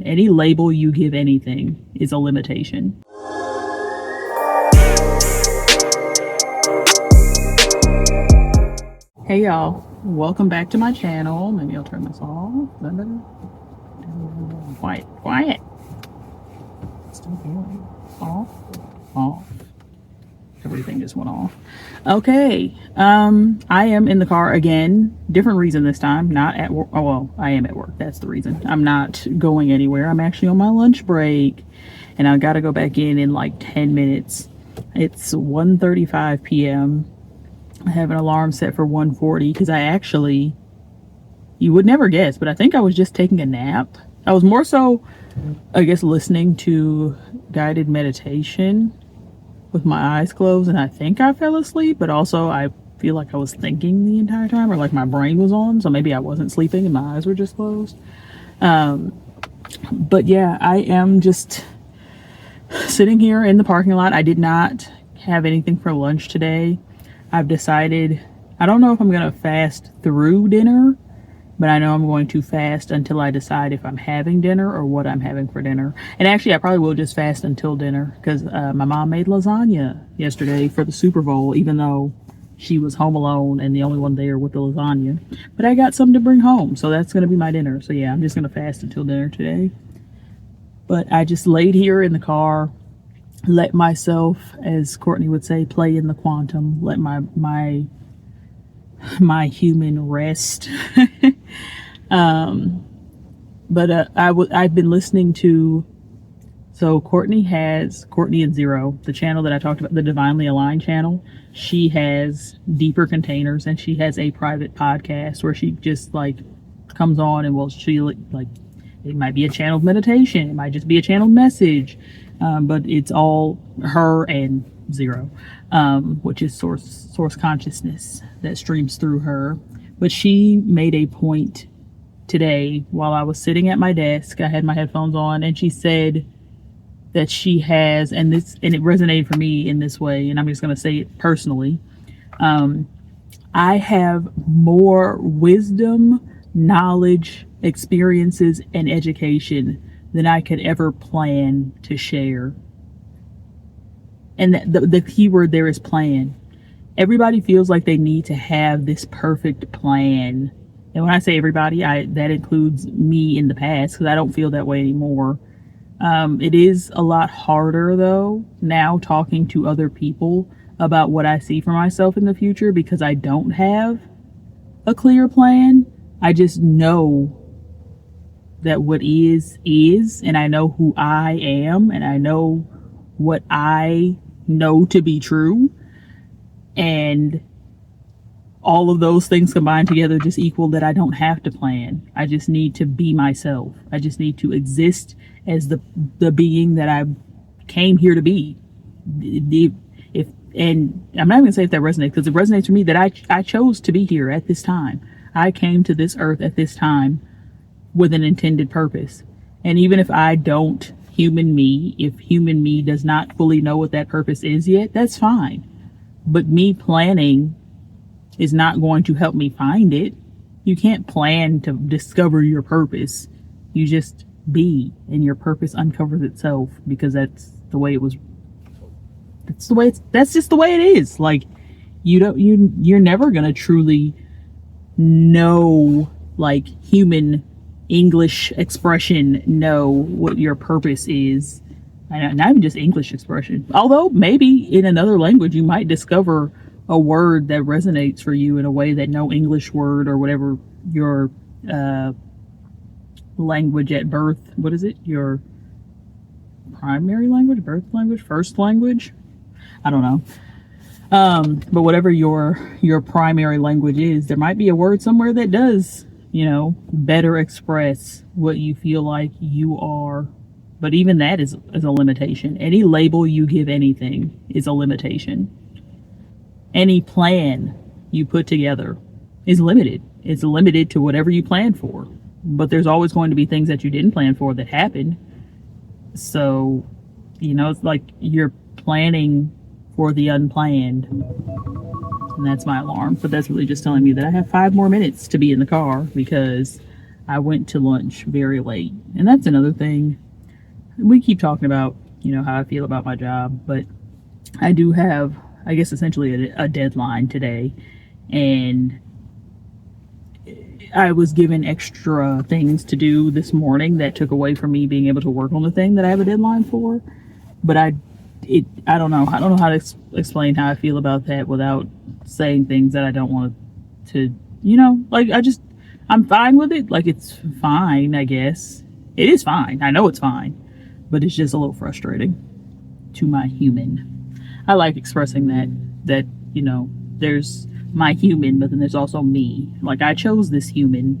Any label you give anything is a limitation. Hey y'all, welcome back to my channel. Maybe I'll turn this off. Quiet, quiet. Still going. Off, off. Everything just went off. Okay, I am in the car again. Different reason this time. Not at work. Oh, well, I am at work. That's the reason. I'm not going anywhere. I'm actually on my lunch break, and I gotta go back in like 10 minutes. It's 1:35 p.m. I have an alarm set for 1:40 because I actually, you would never guess, but I think I was just taking a nap. I was more so, I guess, listening to guided meditation with my eyes closed, and I think I fell asleep, but also I feel like I was thinking the entire time, or like my brain was on, so maybe I wasn't sleeping and my eyes were just closed. But yeah, I am just sitting here in the parking lot. I did not have anything for lunch today. I've decided, I don't know if I'm going to fast through dinner, but I know I'm going to fast until I decide if I'm having dinner or what I'm having for dinner. And actually, I probably will just fast until dinner because my mom made lasagna yesterday for the Super Bowl, even though she was home alone and the only one there with the lasagna. But I got something to bring home, so that's going to be my dinner. So yeah, I'm just going to fast until dinner today. But I just laid here in the car, let myself, as Courtney would say, play in the quantum, let my human rest. But I've been listening to, so Courtney and Zero, the channel that I talked about, the Divinely Aligned channel. She has Deeper Containers, and she has a private podcast where she just like comes on and she like, it might be a channeled meditation, it might just be a channeled message, but it's all her and Zero, which is source consciousness that streams through her. But she made a point today while I was sitting at my desk. I had my headphones on, and she said that she has, and it resonated for me in this way, and I'm just going to say it personally. I have more wisdom, knowledge, experiences, and education than I could ever plan to share. And the key word there is plan. Everybody feels like they need to have this perfect plan. And when I say everybody, that includes me in the past, because I don't feel that way anymore. It is a lot harder, though, now talking to other people about what I see for myself in the future, because I don't have a clear plan. I just know that what is, and I know who I am, and I know what I know to be true, and all of those things combined together just equal that I don't have to plan. I just need to be myself. I just need to exist as the being that I came here to be. And I'm not even gonna say if that resonates, because it resonates for me that I chose to be here at this time. I came to this earth at this time with an intended purpose. And even if I don't, if human me does not fully know what that purpose is yet, that's fine. But me planning is not going to help me find it. You can't plan to discover your purpose. You just be, and your purpose uncovers itself, because that's the way it was. That's just the way it is. Like, you're never gonna truly know, like, human English expression, know what your purpose is. And not even just English expression. Although maybe in another language you might discover a word that resonates for you in a way that no English word, or whatever your language at birth, what is it? Your primary language, birth language, first language? I don't know. But whatever your primary language is, there might be a word somewhere that does, better express what you feel like you are. But even that is a limitation. Any label you give anything is a limitation. Any plan you put together is limited. It's limited to whatever you plan for. But there's always going to be things that you didn't plan for that happened. So, it's like you're planning for the unplanned. And that's my alarm. But that's really just telling me that I have 5 more minutes to be in the car, because I went to lunch very late. And that's another thing. We keep talking about, how I feel about my job, but I do have, I guess, essentially a deadline today. And I was given extra things to do this morning that took away from me being able to work on the thing that I have a deadline for. But I don't know. I don't know how to explain how I feel about that without saying things that I don't want to, I'm fine with it. Like, it's fine, I guess. It is fine. I know it's fine. But it's just a little frustrating to my human. I like expressing that, there's my human, but then there's also me. Like, I chose this human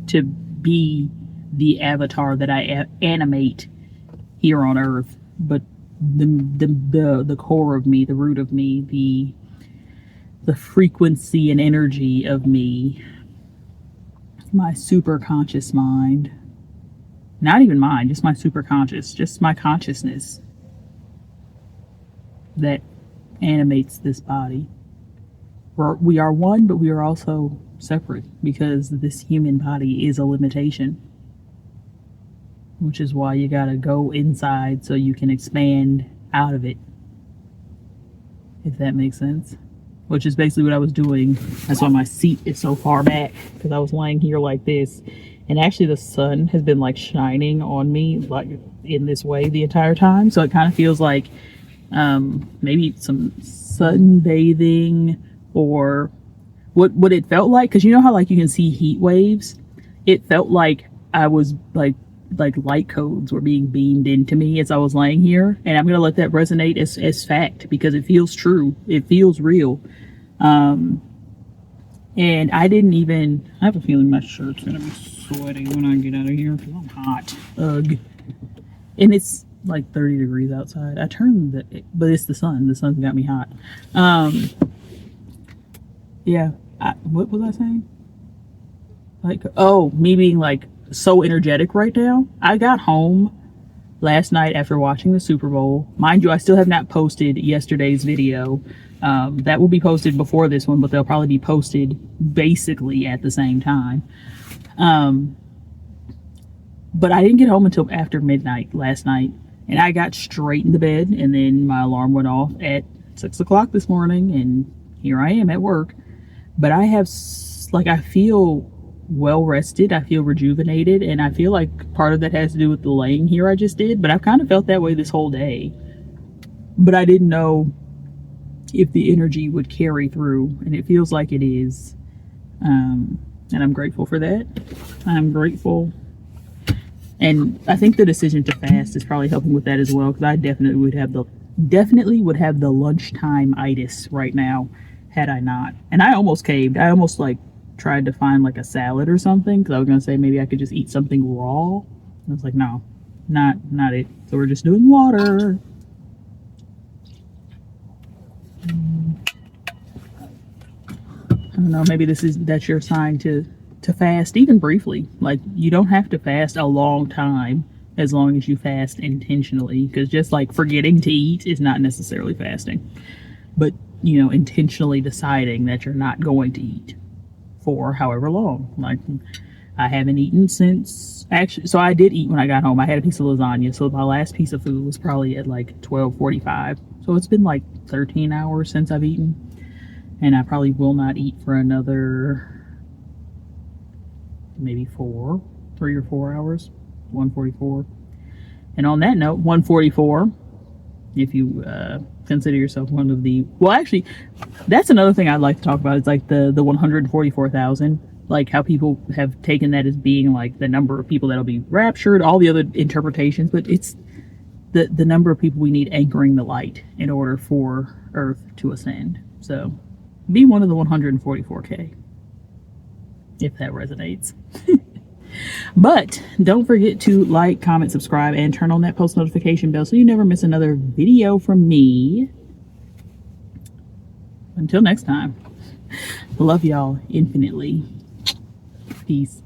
to be the avatar that I animate here on Earth. But the core of me, the root of me, the frequency and energy of me, my super conscious mind, not even mine, just my super conscious, just my consciousness that animates this body. We are one, but we are also separate because this human body is a limitation, which is why you gotta go inside so you can expand out of it, if that makes sense. Which is basically what I was doing. That's why my seat is so far back, because I was lying here like this, and actually the sun has been like shining on me like in this way the entire time, so it kind of feels like maybe some sunbathing, or what it felt like, because how like you can see heat waves. It felt like I was like light codes were being beamed into me as I was laying here, and I'm gonna let that resonate as fact, because it feels true, it feels real. And I have a feeling my shirt's gonna be sweaty when I get out of here because I'm hot. Ugh. And it's like 30 degrees outside. I turned but it's the sun's got me hot. Yeah, what was I saying? Like, me being like so energetic right now. I got home last night after watching the Super Bowl. Mind you, I still have not posted yesterday's video. That will be posted before this one, but they'll probably be posted basically at the same time. But I didn't get home until after midnight last night, and I got straight into bed, and then my alarm went off at 6 o'clock this morning, and here I am at work. But I feel well rested, I feel rejuvenated, and I feel like part of that has to do with the laying here I just did, but I've kind of felt that way this whole day. But I didn't know if the energy would carry through, and it feels like it is. And I'm grateful for that. I'm grateful. And I think the decision to fast is probably helping with that as well, because I definitely would have the lunchtime-itis right now had I not. And I almost caved. I almost tried to find like a salad or something, because I was going to say maybe I could just eat something raw. And I was like, no, not it. So we're just doing water. I don't know, maybe that's your sign to fast, even briefly. Like, you don't have to fast a long time as long as you fast intentionally, because just like forgetting to eat is not necessarily fasting. But, intentionally deciding that you're not going to eat for however long. Like, I haven't eaten since, actually, so I did eat when I got home. I had a piece of lasagna, so my last piece of food was probably at like 12:45. So it's been like 13 hours since I've eaten. And I probably will not eat for another maybe 3 or 4 hours. 1:44. And on that note, 1:44, if you consider yourself one of the, well, actually, that's another thing I'd like to talk about. It's like the 144,000, like how people have taken that as being like the number of people that'll be raptured, all the other interpretations, but it's the number of people we need anchoring the light in order for Earth to ascend. So be one of the 144K, if that resonates. But don't forget to like, comment, subscribe, and turn on that post notification bell so you never miss another video from me. Until next time, love y'all infinitely. Peace.